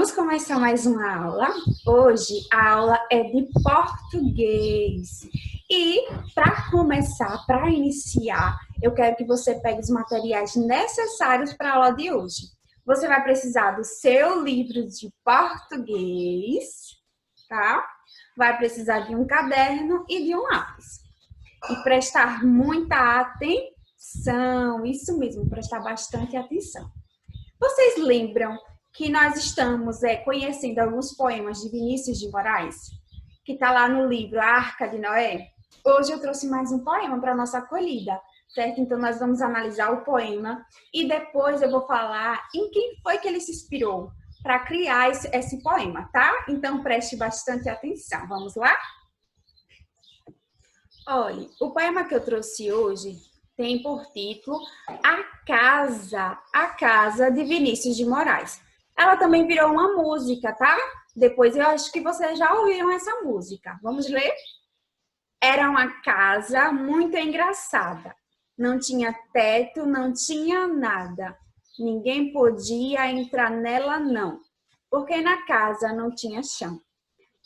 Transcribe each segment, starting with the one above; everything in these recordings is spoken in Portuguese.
Vamos começar mais uma aula. Hoje a aula é de português. E para começar, para iniciar, eu quero que você pegue os materiais necessários para a aula de hoje. Você vai precisar do seu livro de português, tá? Vai precisar de um caderno e de um lápis. E prestar muita atenção, isso mesmo, prestar bastante atenção. Vocês lembram que nós estamos conhecendo alguns poemas de Vinícius de Moraes, que está lá no livro A Arca de Noé? Hoje eu trouxe mais um poema para a nossa acolhida, certo? Então nós vamos analisar o poema e depois eu vou falar em quem foi que ele se inspirou para criar esse poema, tá? Então preste bastante atenção. Vamos lá? Olha, o poema que eu trouxe hoje tem por título A Casa de Vinícius de Moraes. Ela também virou uma música, tá? Depois eu acho que vocês já ouviram essa música. Vamos ler? Era uma casa muito engraçada. Não tinha teto, não tinha nada. Ninguém podia entrar nela, não, porque na casa não tinha chão.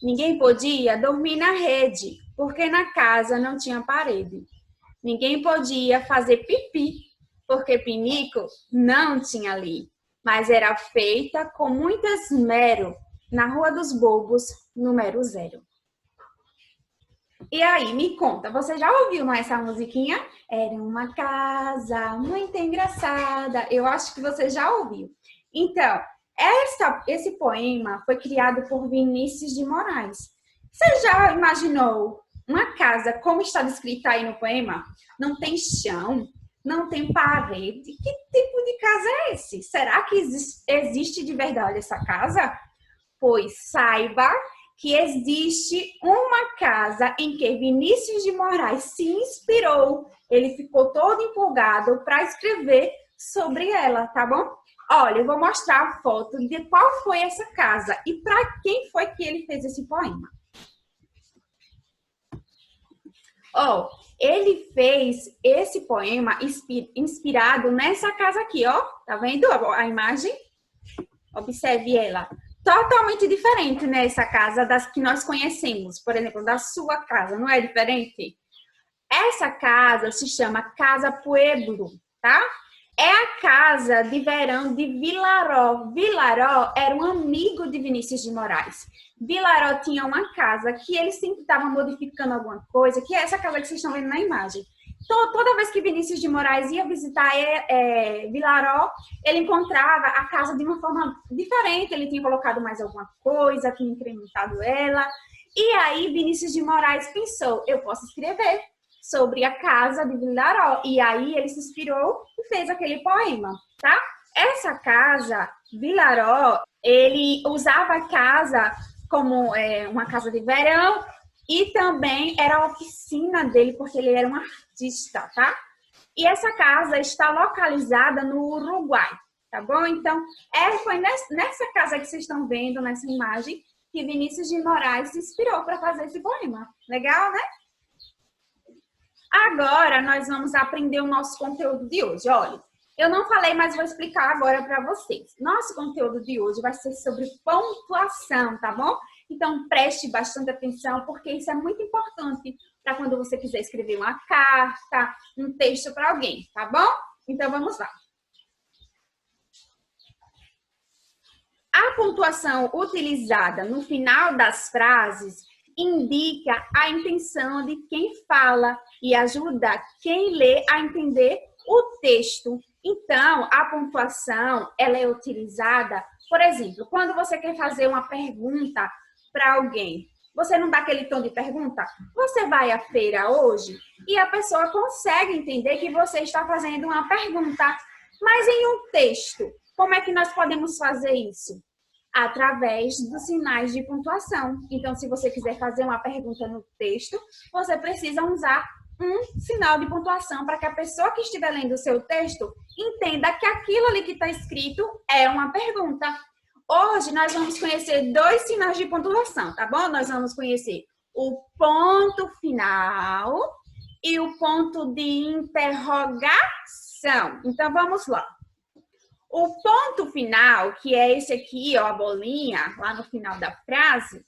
Ninguém podia dormir na rede, porque na casa não tinha parede. Ninguém podia fazer pipi, porque pinico não tinha ali, mas era feita com muito esmero na Rua dos Bobos, número 0. E aí, me conta, você já ouviu essa musiquinha? Era uma casa muito engraçada. Eu acho que você já ouviu. Então, esse poema foi criado por Vinícius de Moraes. Você já imaginou uma casa, como está descrita aí no poema? Não tem chão, não tem parede. Que tipo de casa é esse? Será que existe de verdade essa casa? Pois saiba que existe uma casa em que Vinícius de Moraes se inspirou. Ele ficou todo empolgado para escrever sobre ela, tá bom? Olha, eu vou mostrar a foto de qual foi essa casa e para quem foi que ele fez esse poema. Ele fez esse poema inspirado nessa casa aqui, ó. Tá vendo a imagem? Observe ela. Totalmente diferente nessa casa das que nós conhecemos. Por exemplo, da sua casa, não é diferente? Essa casa se chama Casa Pueblo, tá? É a casa de verão de Vilaró. Vilaró era um amigo de Vinícius de Moraes. Vilaró tinha uma casa que ele sempre estava modificando alguma coisa, que é essa casa que vocês estão vendo na imagem. Então, toda vez que Vinícius de Moraes ia visitar Vilaró, ele encontrava a casa de uma forma diferente. Ele tinha colocado mais alguma coisa, tinha incrementado ela. E aí, Vinícius de Moraes pensou, eu posso escrever sobre a casa de Vilaró. E aí, ele se inspirou e fez aquele poema, tá? Essa casa, Vilaró, ele usava a casa como uma casa de verão e também era a oficina dele, porque ele era um artista, tá? E essa casa está localizada no Uruguai, tá bom? Então, foi nessa casa que vocês estão vendo, nessa imagem, que Vinícius de Moraes se inspirou para fazer esse poema. Legal, né? Agora, nós vamos aprender o nosso conteúdo de hoje. Olha, eu não falei, mas vou explicar agora para vocês. Nosso conteúdo de hoje vai ser sobre pontuação, tá bom? Então, preste bastante atenção, porque isso é muito importante para quando você quiser escrever uma carta, um texto para alguém, tá bom? Então, vamos lá. A pontuação utilizada no final das frases indica a intenção de quem fala e ajuda quem lê a entender o texto. Então, a pontuação, ela é utilizada, por exemplo, quando você quer fazer uma pergunta para alguém, você não dá aquele tom de pergunta? Você vai à feira hoje e a pessoa consegue entender que você está fazendo uma pergunta, mas em um texto, como é que nós podemos fazer isso? Através dos sinais de pontuação. Então, se você quiser fazer uma pergunta no texto, você precisa usar um sinal de pontuação para que a pessoa que estiver lendo o seu texto entenda que aquilo ali que está escrito é uma pergunta. Hoje, nós vamos conhecer 2 sinais de pontuação, tá bom? Nós vamos conhecer o ponto final e o ponto de interrogação. Então, vamos lá. O ponto final, que é esse aqui, ó, a bolinha, lá no final da frase,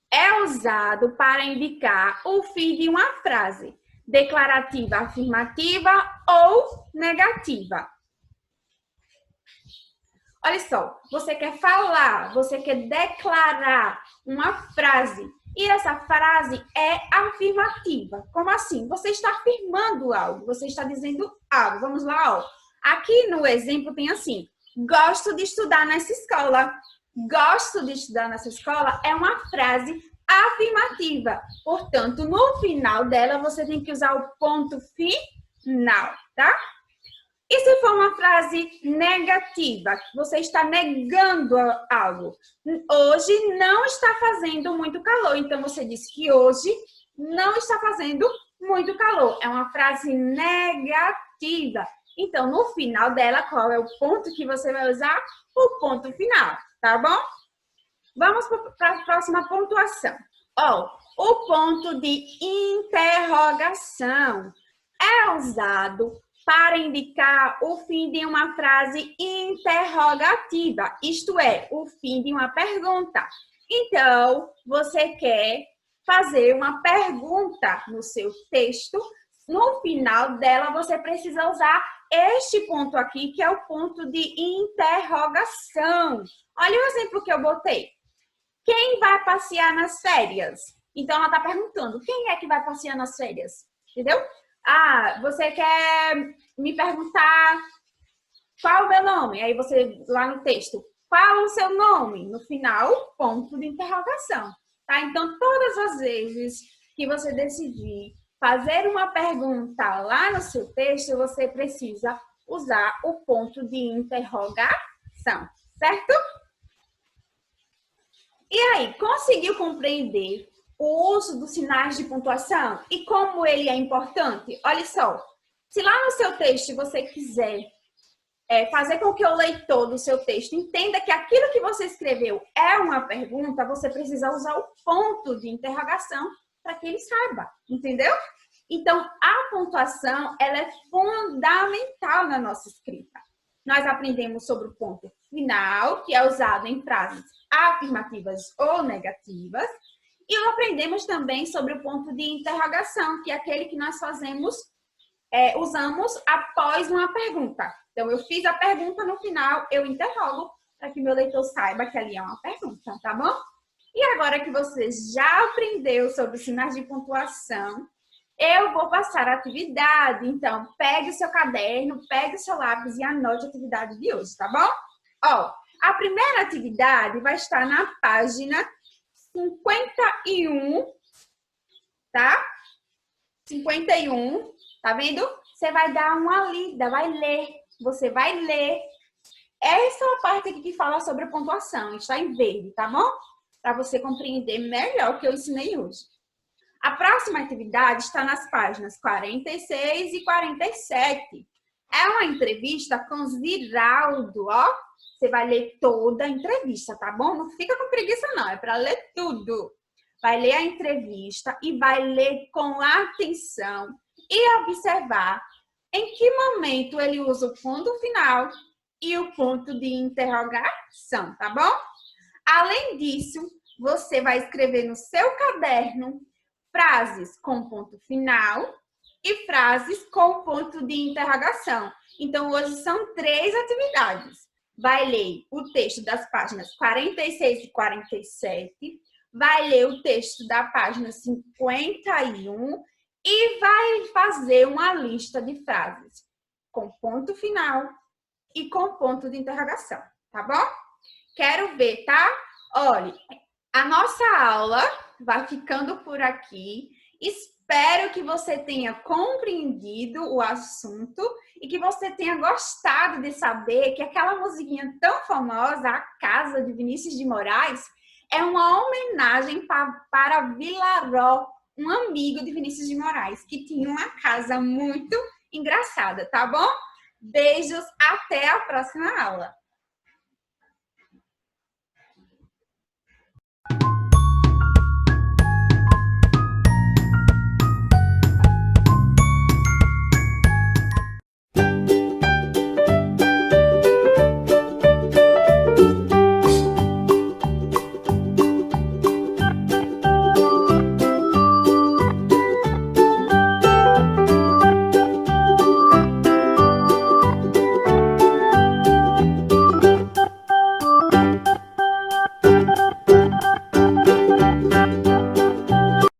é usado para indicar o fim de uma frase, declarativa, afirmativa ou negativa. Olha só, você quer falar, você quer declarar uma frase e essa frase é afirmativa. Como assim? Você está afirmando algo, você está dizendo algo. Vamos lá, ó. Aqui no exemplo tem assim: gosto de estudar nessa escola. Gosto de estudar nessa escola é uma frase afirmativa. Portanto, no final dela você tem que usar o ponto final, tá? E se for uma frase negativa, você está negando algo? Hoje não está fazendo muito calor. Então, você disse que hoje não está fazendo muito calor. É uma frase negativa. Então, no final dela, qual é o ponto que você vai usar? O ponto final, tá bom? Vamos para a próxima pontuação. Ó, o ponto de interrogação é usado para indicar o fim de uma frase interrogativa, isto é, o fim de uma pergunta. Então, você quer fazer uma pergunta no seu texto, no final dela você precisa usar este ponto aqui, que é o ponto de interrogação. Olha o exemplo que eu botei. Quem vai passear nas férias? Então, ela está perguntando, quem é que vai passear nas férias? Entendeu? Ah, você quer me perguntar qual o meu nome? Aí você, lá no texto, qual o seu nome? No final, ponto de interrogação. Tá? Então, todas as vezes que você decidir fazer uma pergunta lá no seu texto, você precisa usar o ponto de interrogação, certo? E aí, conseguiu compreender o uso dos sinais de pontuação e como ele é importante? Olha só, se lá no seu texto você quiser fazer com que o leitor do seu texto entenda que aquilo que você escreveu é uma pergunta, você precisa usar o ponto de interrogação para que ele saiba, entendeu? Então, a pontuação, ela é fundamental na nossa escrita. Nós aprendemos sobre o ponto final, que é usado em frases afirmativas ou negativas, e aprendemos também sobre o ponto de interrogação, que é aquele que nós usamos após uma pergunta. Então, eu fiz a pergunta, no final eu interrogo para que meu leitor saiba que ali é uma pergunta, tá bom? E agora que você já aprendeu sobre os sinais de pontuação, eu vou passar a atividade. Então, pegue o seu caderno, pegue o seu lápis e anote a atividade de hoje, tá bom? Ó, a primeira atividade vai estar na página 51, tá? 51, tá vendo? Você vai dar uma lida, vai ler. Você vai ler. Essa é a parte aqui que fala sobre pontuação. Está em verde, tá bom? Para você compreender melhor o que eu ensinei hoje. A próxima atividade está nas páginas 46 e 47. É uma entrevista com Ziraldo, ó. Você vai ler toda a entrevista, tá bom? Não fica com preguiça, não. É para ler tudo. Vai ler a entrevista e vai ler com atenção e observar em que momento ele usa o ponto final e o ponto de interrogação, tá bom? Além disso, você vai escrever no seu caderno frases com ponto final e frases com ponto de interrogação. Então, hoje são 3 atividades. Vai ler o texto das páginas 46 e 47, vai ler o texto da página 51 e vai fazer uma lista de frases com ponto final e com ponto de interrogação, tá bom? Quero ver, tá? Olha, a nossa aula vai ficando por aqui. Espero que você tenha compreendido o assunto e que você tenha gostado de saber que aquela musiquinha tão famosa, A Casa de Vinícius de Moraes, é uma homenagem para Vilaró, um amigo de Vinícius de Moraes, que tinha uma casa muito engraçada, tá bom? Beijos, até a próxima aula!